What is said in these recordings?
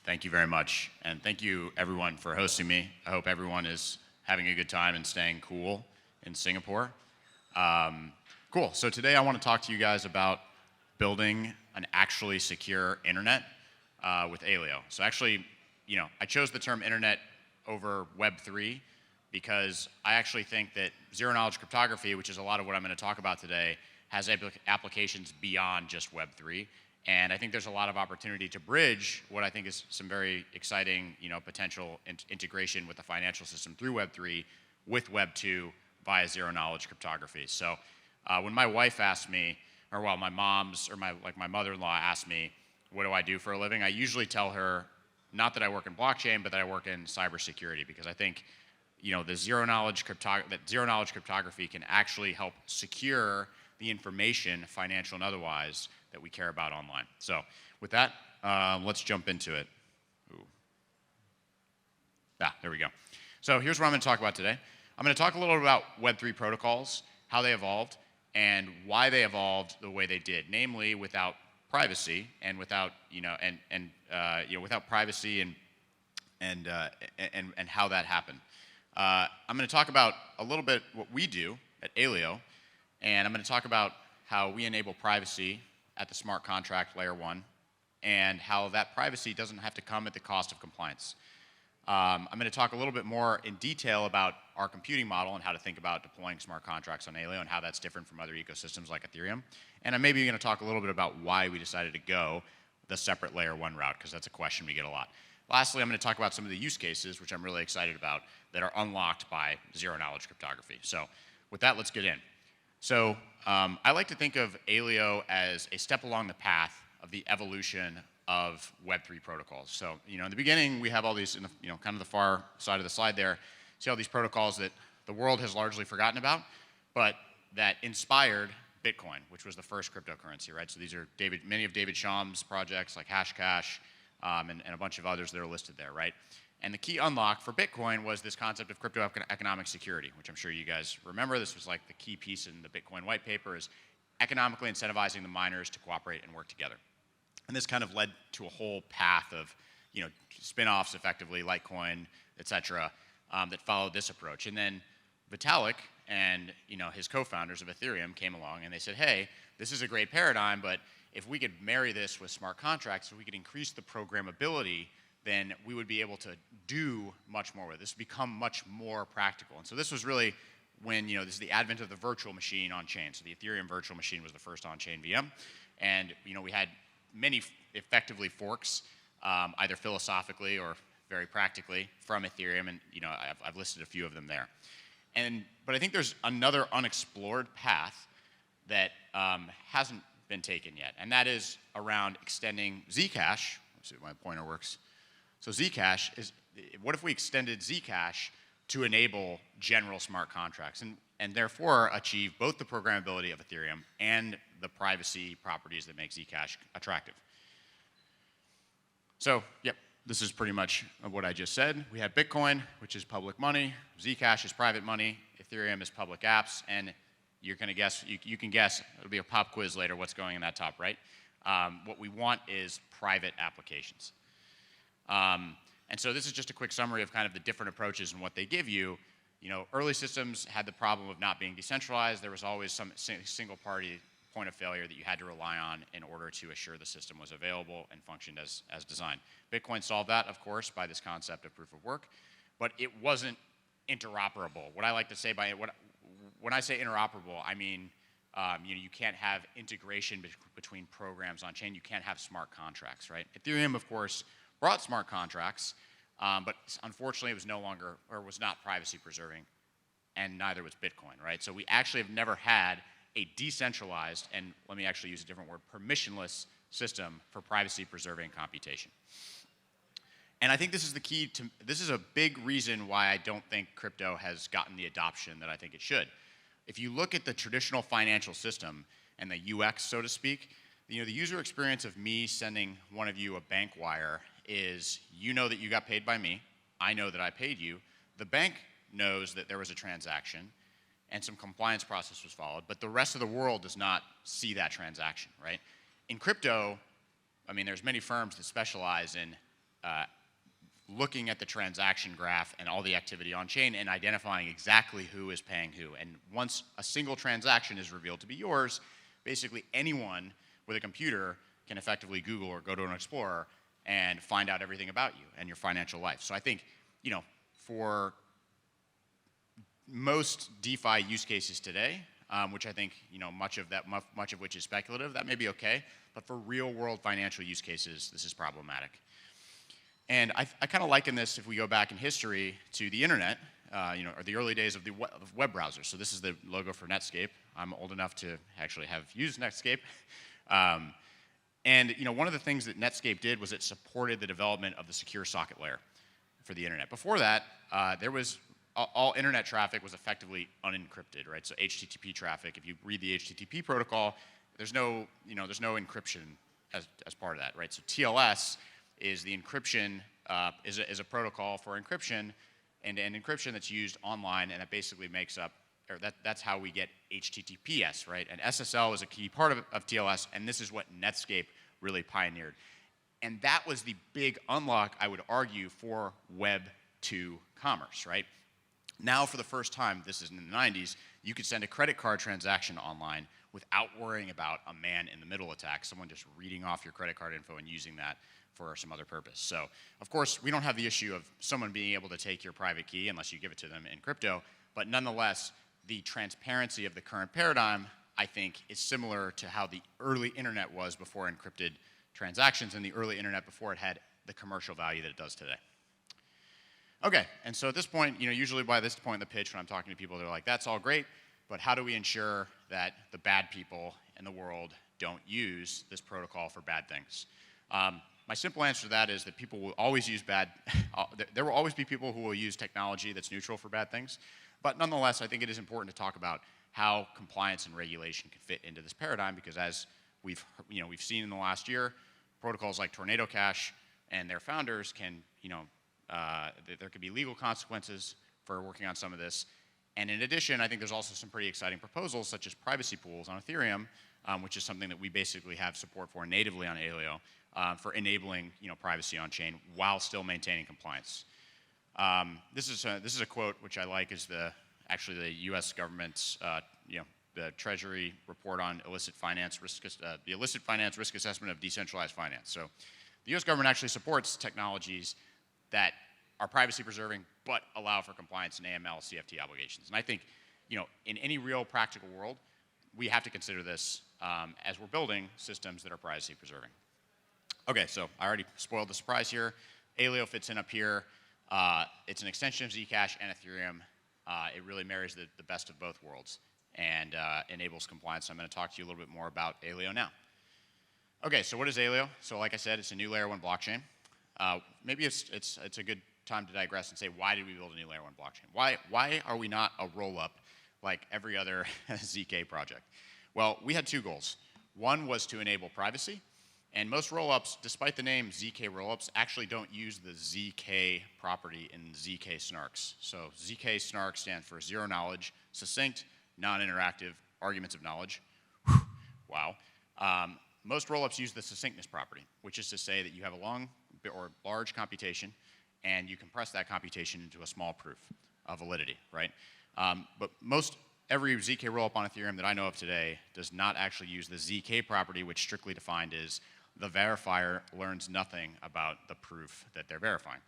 Thank you very much. And thank you, everyone, for hosting me. I hope everyone is having a good time and staying cool in Singapore. Cool. So today I want to talk to you guys about building an actually secure internet with Aleo. So actually, I chose the term internet over Web3 because I actually think that zero-knowledge cryptography, which is a lot of what I'm going to talk about today, has applications beyond just Web3. And I think there's a lot of opportunity to bridge what I think is some very exciting, potential integration with the financial system through Web3 with Web2 via zero-knowledge cryptography. So when my wife asked me, my mother-in-law asked me, what do I do for a living? I usually tell her, not that I work in blockchain, but that I work in cybersecurity, because I think, the zero-knowledge cryptography can actually help secure the information, financial and otherwise, that we care about online. So with that, let's jump into it. There we go. So here's what I'm going to talk about today. I'm going to talk a little about Web3 protocols, how they evolved, and why they evolved the way they did, namely without privacy and without, without privacy and how that happened. I'm going to talk about a little bit what we do at Aleo, and I'm going to talk about how we enable privacy at the smart contract layer 1, and how that privacy doesn't have to come at the cost of compliance. I'm going to talk a little bit more in detail about our computing model and how to think about deploying smart contracts on Aleo and how that's different from other ecosystems like Ethereum. And I'm maybe going to talk a little bit about why we decided to go the separate layer 1 route, because that's a question we get a lot. Lastly, I'm going to talk about some of the use cases, which I'm really excited about, that are unlocked by zero-knowledge cryptography. So with that, let's get in. So I like to think of Aleo as a step along the path of the evolution of Web3 protocols. So, in the beginning, we have all these, in the, kind of the far side of the slide there, see all these protocols that the world has largely forgotten about, but that inspired Bitcoin, which was the first cryptocurrency, right? So these are many of David Schaum's projects like Hashcash and a bunch of others that are listed there, right? And the key unlock for Bitcoin was this concept of crypto economic security, which I'm sure you guys remember. This was like the key piece in the Bitcoin white paper, is economically incentivizing the miners to cooperate and work together. And this kind of led to a whole path of, spin-offs effectively, Litecoin, et cetera, that followed this approach. And then Vitalik and, his co-founders of Ethereum came along and they said, hey, this is a great paradigm, but if we could marry this with smart contracts, if we could increase the programmability, then we would be able to do much more with it. This would become much more practical. And so this was really when, this is the advent of the virtual machine on chain. So the Ethereum virtual machine was the first on-chain VM. And, we had many effectively forks, either philosophically or very practically from Ethereum. And, I've listed a few of them there. But I think there's another unexplored path that hasn't been taken yet. And that is around extending Zcash. Let's see if my pointer works. So Zcash is, what if we extended Zcash to enable general smart contracts and therefore achieve both the programmability of Ethereum and the privacy properties that make Zcash attractive? So, yep, this is pretty much what I just said. We have Bitcoin, which is public money. Zcash is private money. Ethereum is public apps. And you're going to guess, you can guess, it'll be a pop quiz later, what's going in that top right. What we want is private applications. And so this is just a quick summary of kind of the different approaches and what they give you. Early systems had the problem of not being decentralized. There was always some single party point of failure that you had to rely on in order to assure the system was available and functioned as designed. Bitcoin solved that, of course, by this concept of proof of work, but it wasn't interoperable. What I like to say when I say interoperable, I mean you can't have integration between programs on chain. You can't have smart contracts, right? Ethereum, of course, brought smart contracts, but unfortunately it was no longer, or was not privacy preserving, and neither was Bitcoin, right? So we actually have never had a decentralized, and let me actually use a different word, permissionless system for privacy preserving computation. And I think this is the key to, this is a big reason why I don't think crypto has gotten the adoption that I think it should. If you look at the traditional financial system and the UX, so to speak, the user experience of me sending one of you a bank wire is, that you got paid by me, I know that I paid you, the bank knows that there was a transaction and some compliance process was followed, but the rest of the world does not see that transaction, right? In crypto, I mean, there's many firms that specialize in looking at the transaction graph and all the activity on chain and identifying exactly who is paying who. And once a single transaction is revealed to be yours, basically anyone with a computer can effectively Google or go to an Explorer and find out everything about you and your financial life. So I think, for most DeFi use cases today, which I think, much of which is speculative, that may be okay. But for real world financial use cases, this is problematic. And I kind of liken this, if we go back in history, to the internet, or the early days of the web browser. So this is the logo for Netscape. I'm old enough to actually have used Netscape. And one of the things that Netscape did was it supported the development of the secure socket layer for the internet. Before that, there was all internet traffic was effectively unencrypted, right? So HTTP traffic, if you read the HTTP protocol, there's no encryption as part of that, right? So TLS is the encryption, is a protocol for encryption, and encryption that's used online, and that basically makes up, or that's how we get HTTPS, right? And SSL is a key part of TLS, and this is what Netscape really pioneered. And that was the big unlock, I would argue, for Web 2 commerce, right? Now, for the first time, this is in the 90s, you could send a credit card transaction online without worrying about a man-in-the-middle attack, someone just reading off your credit card info and using that for some other purpose. So, of course, we don't have the issue of someone being able to take your private key unless you give it to them in crypto, but nonetheless, the transparency of the current paradigm, I think, is similar to how the early internet was before encrypted transactions, and the early internet before it had the commercial value that it does today. Okay, and so at this point, usually by this point in the pitch when I'm talking to people, they're like, that's all great, but how do we ensure that the bad people in the world don't use this protocol for bad things? My simple answer to that is that people will always use there will always be people who will use technology that's neutral for bad things, but nonetheless, I think it is important to talk about how compliance and regulation can fit into this paradigm, because as we've seen in the last year, protocols like Tornado Cash and their founders can, there could be legal consequences for working on some of this. And in addition, I think there's also some pretty exciting proposals, such as privacy pools on Ethereum, which is something that we basically have support for natively on Aleo, for enabling privacy on chain while still maintaining compliance. This is a quote which I like, is actually the U.S. government's the Treasury report on illicit finance risk, the illicit finance risk assessment of decentralized finance. So the U.S. government actually supports technologies that are privacy preserving but allow for compliance and AML CFT obligations. And I think in any real practical world, we have to consider this as we're building systems that are privacy preserving. Okay, so I already spoiled the surprise here. Aleo fits in up here. It's an extension of Zcash and Ethereum. It really marries the best of both worlds and enables compliance. So I'm going to talk to you a little bit more about Aleo now. Okay, so what is Aleo? So like I said, it's a new layer 1 blockchain. Maybe it's a good time to digress and say, why did we build a new layer 1 blockchain? Why are we not a roll-up like every other ZK project? Well, we had two goals. One was to enable privacy, and most rollups, despite the name ZK rollups, actually don't use the ZK property in ZK snarks. So ZK snark stands for zero knowledge, succinct, non-interactive, arguments of knowledge. Whew, wow. Most rollups use the succinctness property, which is to say that you have a long or large computation, and you compress that computation into a small proof of validity, right? But every ZK rollup on Ethereum that I know of today does not actually use the ZK property, which strictly defined is the verifier learns nothing about the proof that they're verifying,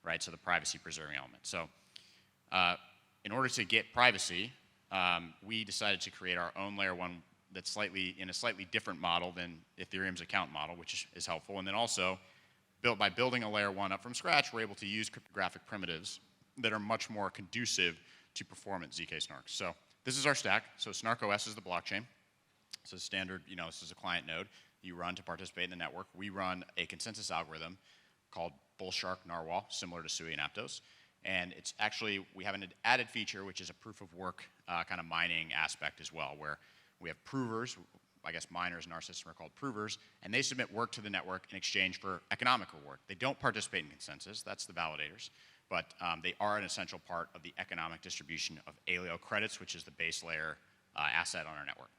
right? So the privacy preserving element. So in order to get privacy, we decided to create our own layer 1 that's in a slightly different model than Ethereum's account model, which is helpful. And then also, by building a layer 1 up from scratch, we're able to use cryptographic primitives that are much more conducive to performant ZK snarks. So this is our stack. So Snark OS is the blockchain. So standard, this is a client node you run to participate in the network. We run a consensus algorithm called Bullshark Narwhal, similar to Sui and Aptos. And it's actually, we have an added feature, which is a proof of work kind of mining aspect as well, where we have provers. I guess miners in our system are called provers, and they submit work to the network in exchange for economic reward. They don't participate in consensus, that's the validators, but they are an essential part of the economic distribution of Aleo credits, which is the base layer asset on our network.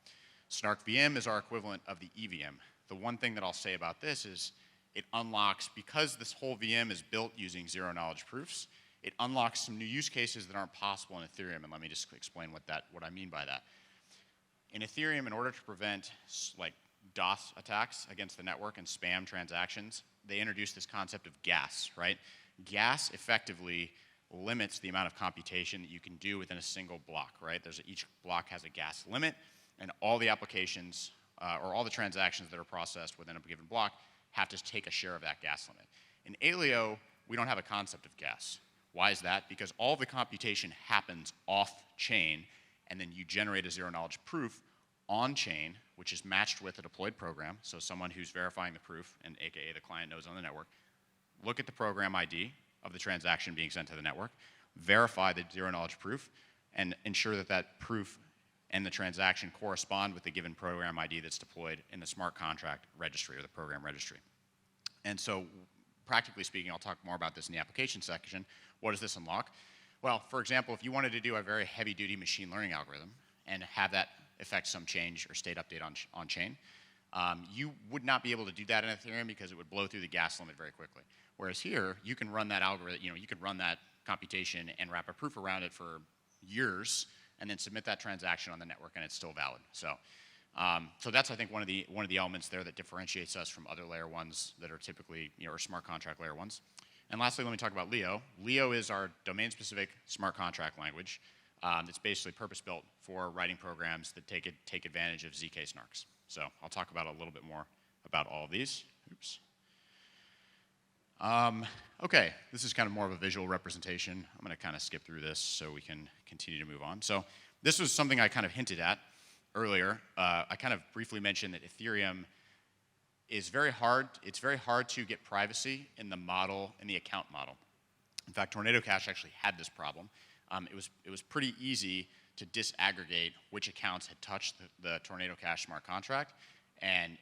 Snark VM is our equivalent of the EVM. The one thing that I'll say about this is it unlocks, because this whole VM is built using zero-knowledge proofs, it unlocks some new use cases that aren't possible in Ethereum, and let me just explain what I mean by that. In Ethereum, in order to prevent like DOS attacks against the network and spam transactions, they introduced this concept of gas, right? Gas effectively limits the amount of computation that you can do within a single block, right? Each block has a gas limit, and all the applications or all the transactions that are processed within a given block have to take a share of that gas limit. In Aleo, we don't have a concept of gas. Why is that? Because all the computation happens off-chain, and then you generate a zero-knowledge proof on-chain, which is matched with a deployed program, so someone who's verifying the proof, and AKA the client knows on the network, look at the program ID of the transaction being sent to the network, verify the zero-knowledge proof, and ensure that that proof and the transaction correspond with the given program ID that's deployed in the smart contract registry or the program registry. And so, practically speaking, I'll talk more about this in the application section. What does this unlock? Well, for example, if you wanted to do a very heavy-duty machine learning algorithm and have that affect some change or state update on chain, you would not be able to do that in Ethereum because it would blow through the gas limit very quickly. Whereas here, you can run that algorithm, you could run that computation and wrap a proof around it for years and then submit that transaction on the network and it's still valid. So, so that's, I think, one of the elements there that differentiates us from other layer ones that are typically, or smart contract layer ones. And lastly, let me talk about Leo. Leo is our domain-specific smart contract language that's basically purpose-built for writing programs that take advantage of ZK snarks. So I'll talk about a little bit more about all of these. Oops. Okay, this is kind of more of a visual representation. I'm going to kind of skip through this so we can continue to move on. So this was something I kind of hinted at earlier. I kind of briefly mentioned that Ethereum is very hard. It's very hard to get privacy in the account model. In fact, Tornado Cash actually had this problem. It was pretty easy to disaggregate which accounts had touched the Tornado Cash smart contract, and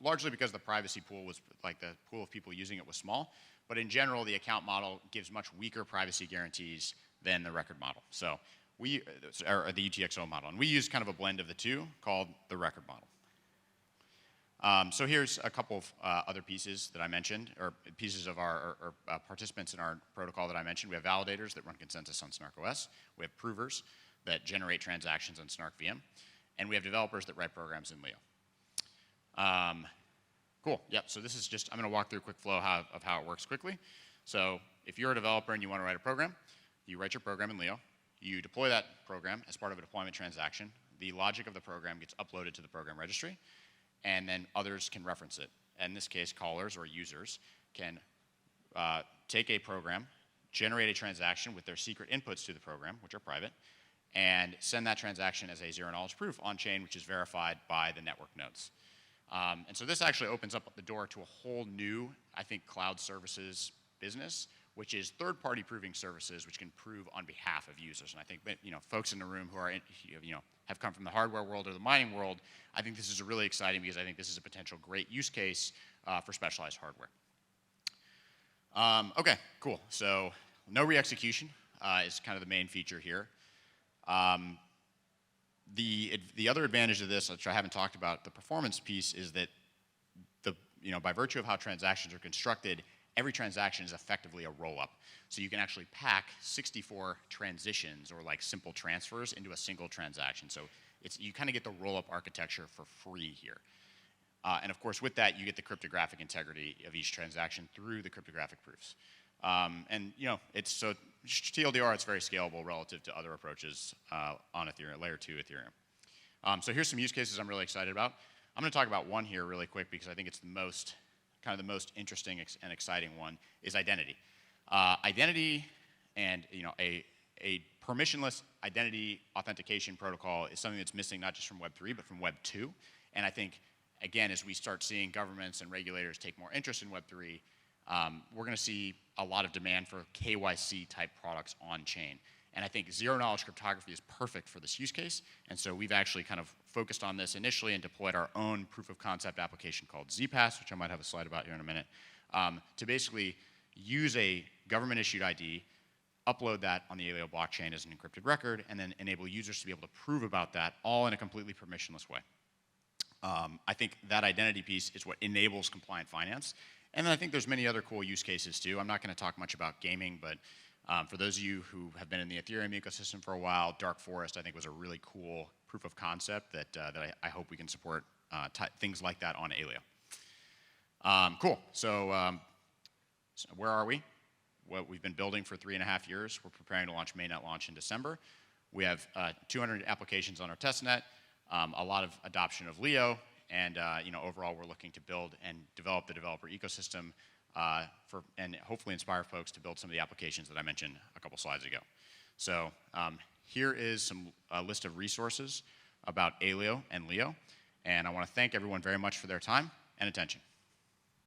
largely because the privacy pool was, like, the pool of people using it was small. But in general, the account model gives much weaker privacy guarantees than the record model. So or the UTXO model, and we use kind of a blend of the two called the record model. So here's a couple of other pieces that I mentioned, or pieces of participants in our protocol that I mentioned. We have validators that run consensus on Snark OS. We have provers that generate transactions on Snark VM. And we have developers that write programs in Leo. Cool, yep, so this is just, I'm going to walk through a quick flow of how it works quickly. So if you're a developer and you want to write a program, you write your program in Leo. You deploy that program as part of a deployment transaction. The logic of the program gets uploaded to the program registry, and then others can reference it. In this case, callers or users can take a program, generate a transaction with their secret inputs to the program, which are private, and send that transaction as a zero-knowledge proof on-chain, which is verified by the network nodes. And so this actually opens up the door to a whole new, I think, cloud services business, which is third-party proving services, which can prove on behalf of users. And I think, folks in the room who are, have come from the hardware world or the mining world, I think this is really exciting because I think this is a potential great use case for specialized hardware. Okay, cool. So no re-execution is kind of the main feature here. The other advantage of this, which I haven't talked about, the performance piece, is that by virtue of how transactions are constructed, every transaction is effectively a roll-up. So you can actually pack 64 transitions or like simple transfers into a single transaction. So you kind of get the roll-up architecture for free here. And of course, with that, you get the cryptographic integrity of each transaction through the cryptographic proofs. So TLDR, it's very scalable relative to other approaches on Ethereum, layer 2 Ethereum. So here's some use cases I'm really excited about. I'm going to talk about one here really quick because I think it's the most interesting and exciting one is identity. Identity and a permissionless identity authentication protocol is something that's missing not just from Web 3 but from Web 2. And I think, again, as we start seeing governments and regulators take more interest in Web 3, we're going to see a lot of demand for KYC type products on chain. And I think zero-knowledge cryptography is perfect for this use case. And so we've actually kind of focused on this initially and deployed our own proof of concept application called ZPass, which I might have a slide about here in a minute, to basically use a government-issued ID, upload that on the Aleo blockchain as an encrypted record, and then enable users to be able to prove about that all in a completely permissionless way. I think that identity piece is what enables compliant finance. And then I think there's many other cool use cases too. I'm not going to talk much about gaming, but for those of you who have been in the Ethereum ecosystem for a while, Dark Forest I think was a really cool proof of concept that, I hope we can support things like that on Aleo. Cool. So where are we? What we've been building for 3.5 years. We're preparing to launch mainnet launch in December. We have 200 applications on our testnet, a lot of adoption of Leo, and overall we're looking to build and develop the developer ecosystem and hopefully inspire folks to build some of the applications that I mentioned a couple slides ago. So here is a list of resources about Aleo and Leo, and I want to thank everyone very much for their time and attention.